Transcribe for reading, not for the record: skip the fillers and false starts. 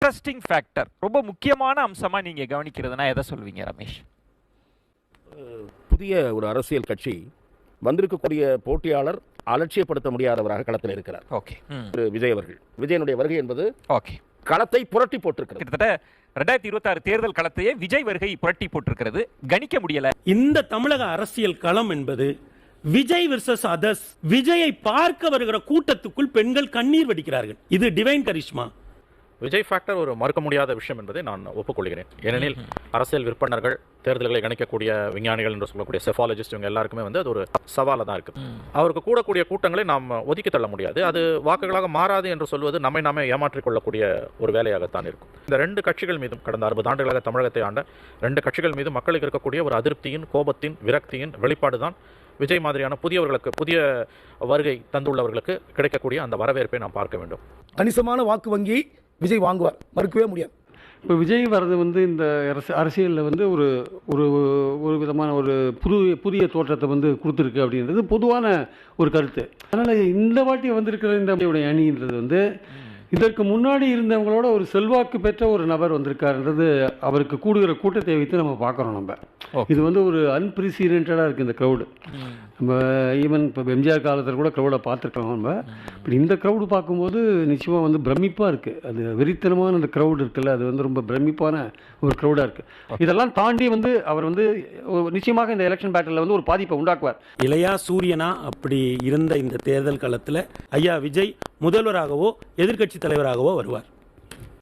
Interesting factor, ரொம்ப முக்கியமான அம்சமா நீங்க கவனிக்கிறதுனா எதை சொல்வீங்க ரமேஷ்? புதிய ஒரு அரசியல் கட்சி வந்திருக்கக்கூடிய போட்டியாளர் அலட்சியப்படுத்த முடியாதவராக களத்தில் இருக்கிறார். ஓகே. விஜய் அவர்கள், விஜயனுடைய வருகை என்பது ஓகே களத்தை புரட்டி போட்டிருக்கிறது. கிட்டத்தட்ட 2026 தேர்தல் களத்தையே விஜய் வருகை புரட்டி போட்டிருக்கிறது. கணிக்க முடியல. இந்த தமிழக அரசியல் களம் என்பது விஜய் வெர்சஸ் அதர்ஸ். விஜயை பார்க்க வருகிற கூட்டத்துக்குள் பெண்கள் கண்ணீர் வடிக்கிறார்கள். இது டிவைன் கரிஷ்மா. விஜய் ஃபேக்டர் ஒரு மறுக்க முடியாத விஷயம் என்பதை நான் ஒப்புக்கொள்கிறேன். ஏனெனில் அரசியல் விற்பனர்கள், தேர்தல்களை கணிக்கக்கூடிய விஞ்ஞானிகள் என்று சொல்லக்கூடிய செஃபாலஜிஸ்ட், இவங்க எல்லாருக்குமே வந்து அது ஒரு சவாலாக தான் இருக்குது. அவருக்கு கூடக்கூடிய கூட்டங்களை நாம் ஒதுக்கி தள்ள முடியாது. அது வாக்குகளாக மாறாது என்று சொல்வது நாமே ஏமாற்றிக் கொள்ளக்கூடிய ஒரு வேலையாகத்தான் இருக்கும். இந்த ரெண்டு கட்சிகள் மீதும் கடந்த 60 ஆண்டுகளாக தமிழகத்தை ஆண்ட ரெண்டு கட்சிகள் மீது மக்களுக்கு இருக்கக்கூடிய ஒரு அதிருப்தியின், கோபத்தின், விரக்தியின் வெளிப்பாடு தான் விஜய் மாதிரியான புதியவர்களுக்கு, புதிய வருகை தந்துள்ளவர்களுக்கு கிடைக்கக்கூடிய அந்த வரவேற்பை நாம் பார்க்க வேண்டும். கணிசமான வாக்கு வங்கி விஜய் வாங்குவார், மறுக்கவே முடியாது. இப்போ விஜய் வர்றது வந்து இந்த அரசியலில் வந்து ஒரு ஒரு ஒரு விதமான ஒரு புதிய தோற்றத்தை வந்து கொடுத்துருக்கு அப்படின்றது பொதுவான ஒரு கருத்து. அதனால் இந்த வாட்டி வந்திருக்கிற இந்த அணின்றது வந்து இதற்கு முன்னாடி இருந்தவங்களோட ஒரு செல்வாக்கு பெற்ற ஒரு நபர் வந்திருக்காருன்றது அவருக்கு கூடுகிற கூட்டத்தை வைத்து நம்ம பார்க்குறோம். நம்ம இது வந்து ஒரு அன்பிரசிடென்டாக இருக்குது இந்த க்ரௌடு. நம்ம ஈவன் இப்போ எம்ஜிஆர் காலத்தில் கூட க்ரௌடை பார்த்துருக்கோம். நம்ம இப்படி இந்த க்ரௌடு பார்க்கும்போது நிச்சயமாக வந்து பிரமிப்பாக இருக்குது. அது வெறித்தனமான அந்த க்ரௌடு இருக்குல்ல, அது வந்து ரொம்ப பிரமிப்பான ஒரு க்ரௌடாக இருக்குது. இதெல்லாம் தாண்டி வந்து அவர் வந்து நிச்சயமாக இந்த எலெக்ஷன் பேட்டரில் வந்து ஒரு பாதிப்பை உண்டாக்குவார். இளையா சூரியனா அப்படி இருந்த இந்த தேர்தல் களத்தில் ஐயா விஜய் முதல்வராகவோ எதிர்க்கட்சி தலைவராகவோ வருவார்.